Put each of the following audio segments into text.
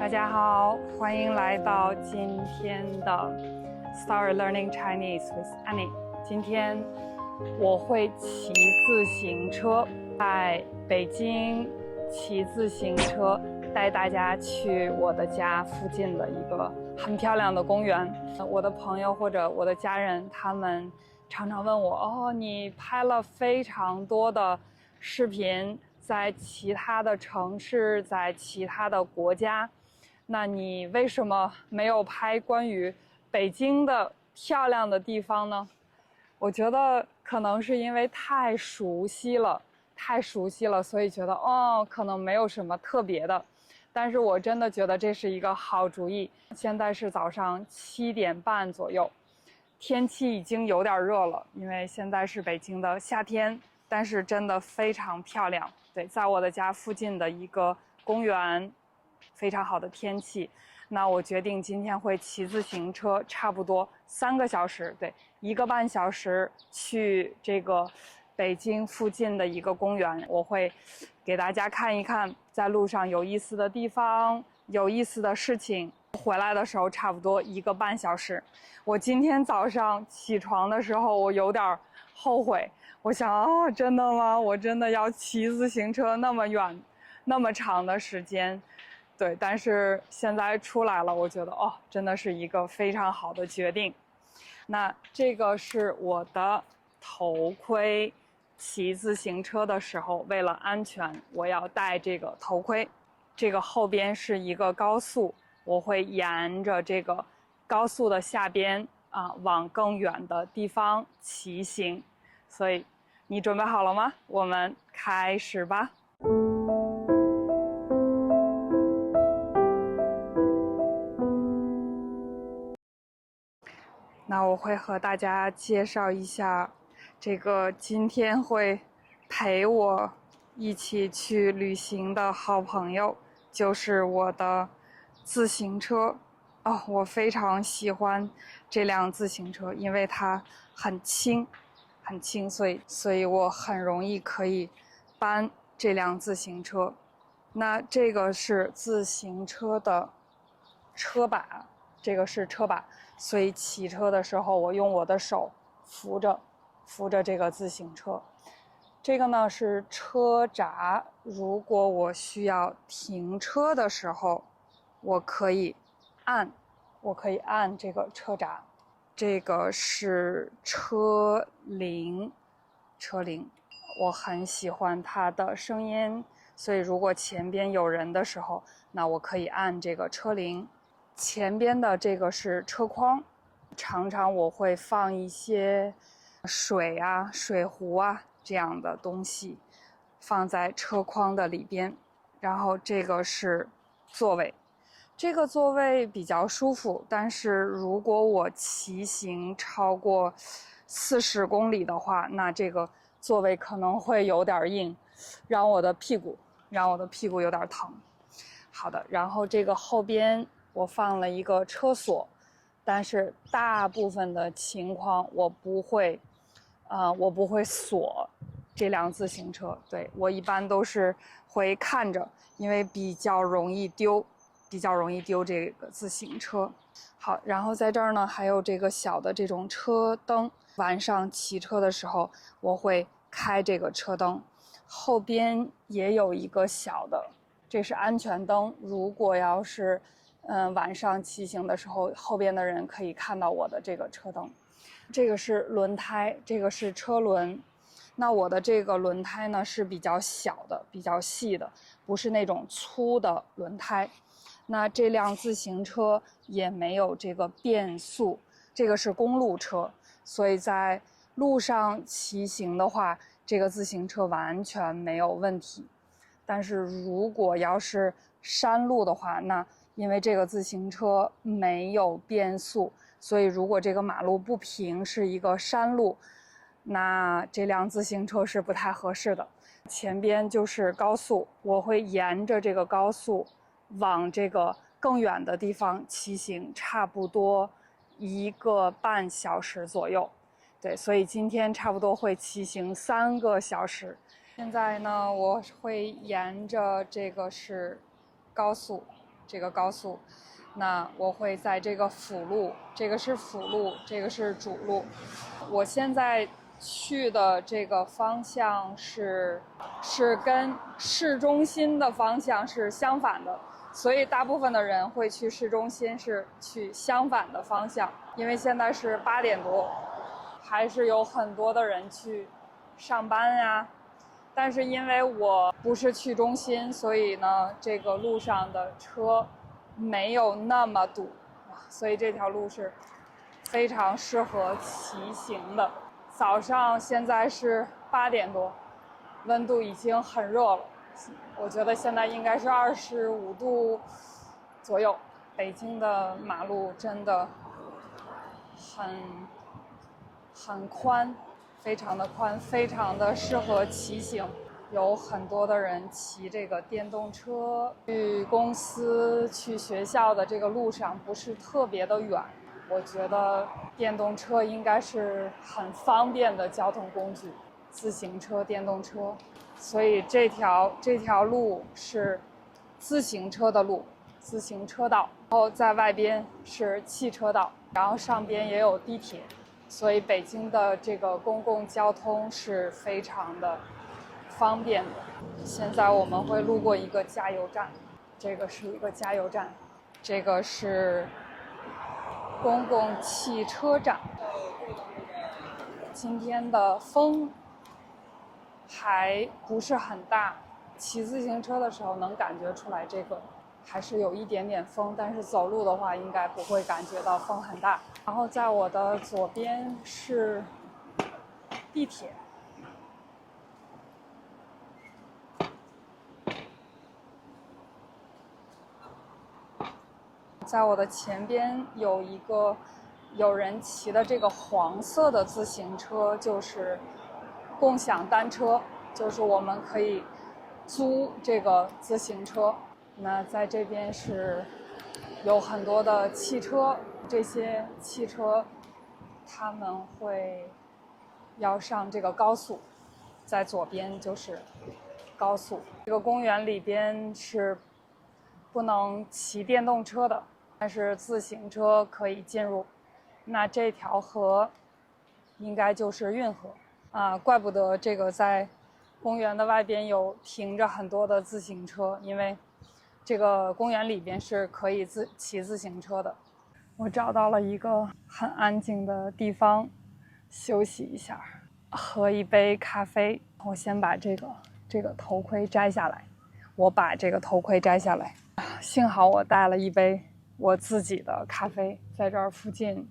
大家好，欢迎来到今天的 Start Learning Chinese with Annie。今天我会骑自行车，在北京骑自行车，带大家去我的家附近的一个很漂亮的公园。我的朋友或者我的家人，他们常常问我：“哦，你拍了非常多的视频，在其他的城市，在其他的国家。”那你为什么没有拍关于北京的漂亮的地方呢？我觉得可能是因为太熟悉了，所以觉得可能没有什么特别的。但是我真的觉得这是一个好主意。现在是早上7点半左右，天气已经有点热了，因为现在是北京的夏天，但是真的非常漂亮。对，在我的家附近的一个公园。非常好的天气，那我决定今天会骑自行车，差不多3个小时，对，1个半小时去这个北京附近的一个公园。我会给大家看一看在路上有意思的地方、有意思的事情。回来的时候差不多1个半小时。我今天早上起床的时候，我有点后悔，我想真的吗？我真的要骑自行车那么远、那么长的时间？对，但是现在出来了，我觉得真的是一个非常好的决定。那这个是我的头盔，骑自行车的时候，为了安全，我要戴这个头盔。这个后边是一个高速，我会沿着这个高速的下边往更远的地方骑行。所以，你准备好了吗？我们开始吧。那我会和大家介绍一下，这个今天会陪我一起去旅行的好朋友，就是我的自行车。我非常喜欢这辆自行车，因为它很轻，很轻，所以我很容易可以搬这辆自行车。那这个是自行车的车把，这个是车把。所以骑车的时候，我用我的手扶着这个自行车。这个呢是车闸，如果我需要停车的时候，我可以按这个车闸。这个是车铃，我很喜欢它的声音，所以如果前边有人的时候，那我可以按这个车铃。前边的这个是车筐，常常我会放一些水啊、水壶啊这样的东西放在车筐的里边。然后这个是座位，这个座位比较舒服，但是如果我骑行超过40公里的话，那这个座位可能会有点硬，让我的屁股有点疼。好的，然后这个后边我放了一个车锁，但是大部分的情况我不会锁这辆自行车。对，我一般都是会看着，因为比较容易丢这个自行车。好，然后在这儿呢还有这个小的这种车灯，晚上骑车的时候我会开这个车灯。后边也有一个小的，这是安全灯，如果要是晚上骑行的时候，后边的人可以看到我的这个车灯。这个是轮胎，这个是车轮。那我的这个轮胎呢是比较小的、比较细的，不是那种粗的轮胎。那这辆自行车也没有这个变速，这个是公路车，所以在路上骑行的话，这个自行车完全没有问题。但是如果要是山路的话，那因为这个自行车没有变速，所以如果这个马路不平，是一个山路，那这辆自行车是不太合适的。前边就是高速，我会沿着这个高速往这个更远的地方骑行，差不多1个半小时左右。对，所以今天差不多会骑行3个小时。现在呢，我会沿着这个是高速，这个高速，那我会在这个辅路，这个是辅路，这个是主路。我现在去的这个方向是跟市中心的方向是相反的，所以大部分的人会去市中心是去相反的方向，因为现在是8点多，还是有很多的人去上班呀。但是因为我不是去中心，所以呢，这个路上的车没有那么堵，所以这条路是非常适合骑行的。早上现在是8点多，温度已经很热了，我觉得现在应该是25度左右。北京的马路真的很宽，非常的宽，非常的适合骑行。有很多的人骑这个电动车去公司、去学校的这个路上不是特别的远，我觉得电动车应该是很方便的交通工具，自行车、电动车。所以这条路是自行车的路，自行车道，然后在外边是汽车道，然后上边也有地铁。所以北京的这个公共交通是非常的方便的。现在我们会路过一个加油站，这个是一个加油站，这个是公共汽车站。今天的风还不是很大，骑自行车的时候能感觉出来这个还是有一点点风，但是走路的话应该不会感觉到风很大。然后在我的左边是地铁，在我的前边有人骑的这个黄色的自行车，就是共享单车，就是我们可以租这个自行车。那在这边是有很多的汽车，这些汽车他们会要上这个高速，在左边就是高速。这个公园里边是不能骑电动车的，但是自行车可以进入。那这条河应该就是运河啊，怪不得这个在公园的外边有停着很多的自行车，因为这个公园里边是可以骑自行车的。我找到了一个很安静的地方休息一下，喝一杯咖啡。我先把这个头盔摘下来，幸好我带了一杯我自己的咖啡，在这儿附近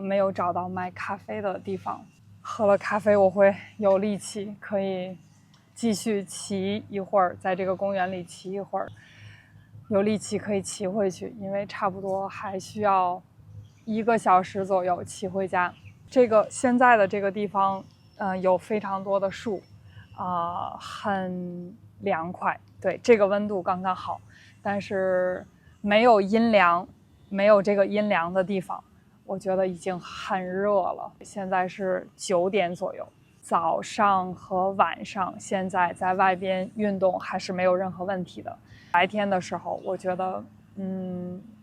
没有找到卖咖啡的地方。喝了咖啡我会有力气，可以继续骑一会儿，在这个公园里骑一会儿，有力气可以骑回去，因为差不多还需要1个小时左右骑回家。现在的这个地方有非常多的树，很凉快，对，这个温度刚刚好，但是没有阴凉，没有这个阴凉的地方，我觉得已经很热了。现在是9点左右，早上和晚上现在在外边运动还是没有任何问题的。白天的时候我觉得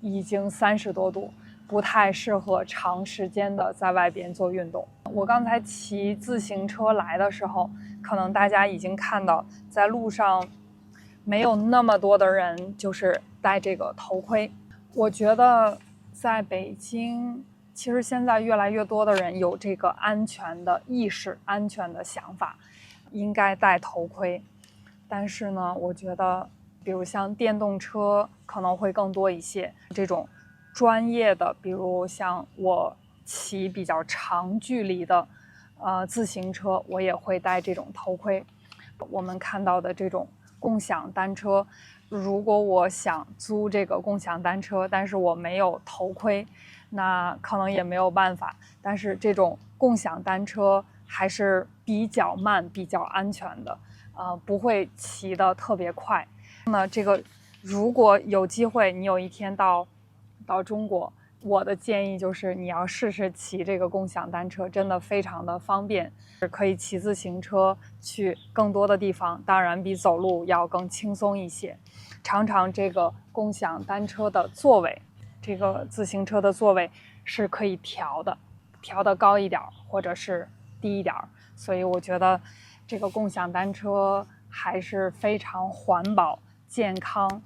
已经30多度，不太适合长时间的在外边做运动。我刚才骑自行车来的时候，可能大家已经看到在路上没有那么多的人就是戴这个头盔。我觉得在北京其实现在越来越多的人有这个安全的意识，安全的想法，应该戴头盔。但是呢，我觉得比如像电动车可能会更多一些，这种专业的，比如像我骑比较长距离的自行车，我也会戴这种头盔。我们看到的这种共享单车，如果我想租这个共享单车，但是我没有头盔，那可能也没有办法。但是这种共享单车还是比较慢、比较安全的，不会骑得特别快。那这个如果有机会，你有一天到中国，我的建议就是你要试试骑这个共享单车，真的非常的方便，可以骑自行车去更多的地方，当然比走路要更轻松一些。常常这个共享单车的座位，这个自行车的座位是可以调的，调得高一点或者是低一点，所以我觉得这个共享单车还是非常环保、健康。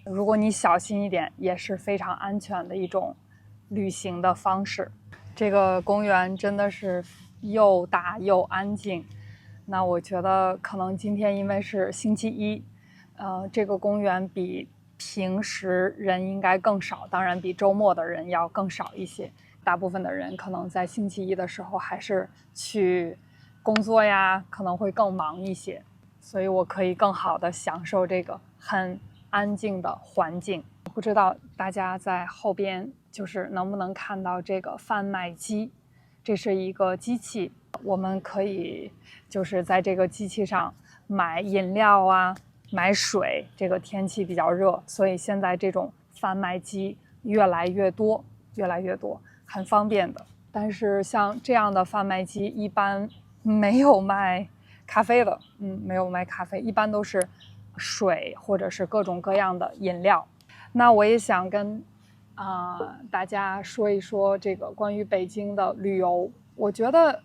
如果你小心一点，也是非常安全的一种旅行的方式。这个公园真的是又大又安静。那我觉得可能今天因为是星期一，这个公园比平时人应该更少，当然比周末的人要更少一些。大部分的人可能在星期一的时候还是去工作呀，可能会更忙一些，所以我可以更好的享受这个很安静的环境。不知道大家在后边就是能不能看到这个贩卖机，这是一个机器，我们可以就是在这个机器上买饮料啊，买水。这个天气比较热，所以现在这种贩卖机越来越多，很方便的。但是像这样的贩卖机一般没有卖咖啡的，没有卖咖啡，一般都是水或者是各种各样的饮料。那我也想跟大家说一说这个关于北京的旅游。我觉得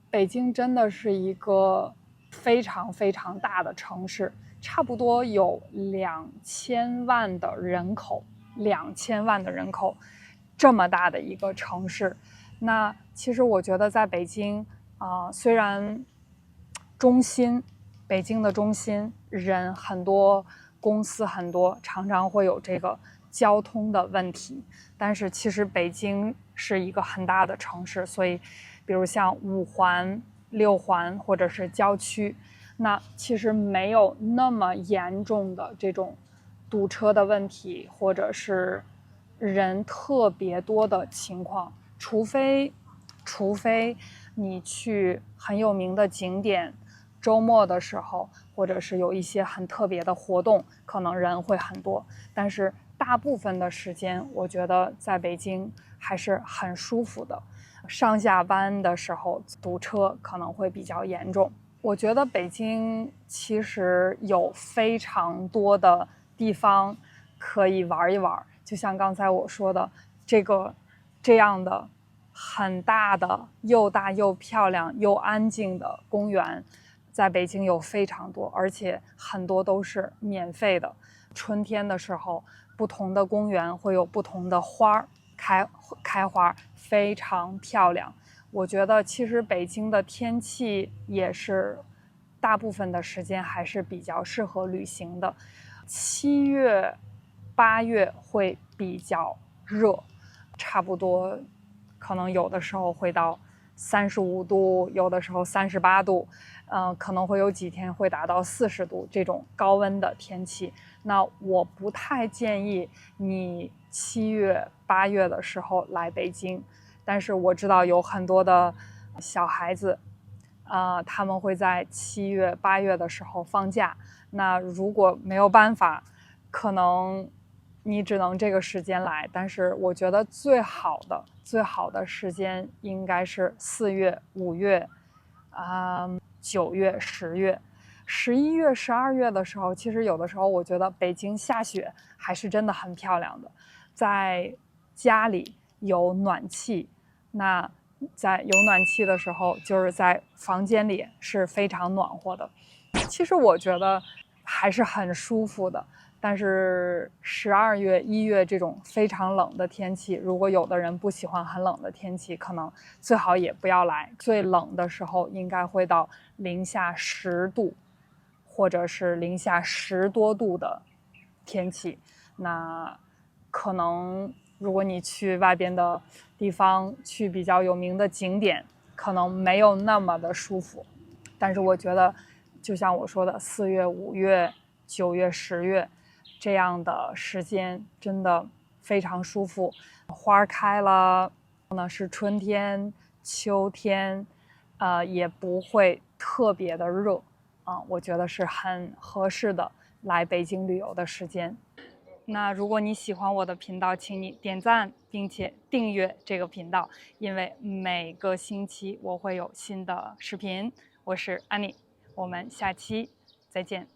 北京真的是一个非常非常大的城市，差不多有2000万的人口，2000万的人口，这么大的一个城市。那其实我觉得在北京虽然北京的中心人很多，公司很多，常常会有这个交通的问题，但是其实北京是一个很大的城市，所以比如像5环、6环或者是郊区，那其实没有那么严重的这种堵车的问题，或者是人特别多的情况，除非你去很有名的景点，周末的时候，或者是有一些很特别的活动，可能人会很多。但是大部分的时间，我觉得在北京还是很舒服的。上下班的时候堵车可能会比较严重。我觉得北京其实有非常多的地方可以玩一玩，就像刚才我说的，这样的很大的、又大又漂亮又安静的公园，在北京有非常多，而且很多都是免费的。春天的时候，不同的公园会有不同的花开花，非常漂亮。我觉得其实北京的天气也是大部分的时间还是比较适合旅行的。7月、8月会比较热，差不多可能有的时候会到35度，有的时候38度，可能会有几天会达到40度这种高温的天气。那我不太建议你7月、8月的时候来北京，但是我知道有很多的小孩子，他们会在7月、8月的时候放假。那如果没有办法，可能你只能这个时间来。但是我觉得最好的时间应该是4月、5月、9月、10月。11月、12月的时候，其实有的时候我觉得北京下雪还是真的很漂亮的。在家里有暖气，那在有暖气的时候，就是在房间里是非常暖和的。其实我觉得还是很舒服的。但是12月、1月这种非常冷的天气，如果有的人不喜欢很冷的天气，可能最好也不要来。最冷的时候应该会到-10度，或者是-10多度的天气。那可能如果你去外边的地方，去比较有名的景点，可能没有那么的舒服。但是我觉得就像我说的4月、5月、9月、10月这样的时间真的非常舒服。花开了，呢是春天、秋天，也不会特别的热，我觉得是很合适的来北京旅游的时间。那如果你喜欢我的频道，请你点赞并且订阅这个频道，因为每个星期我会有新的视频。我是安妮，我们下期再见。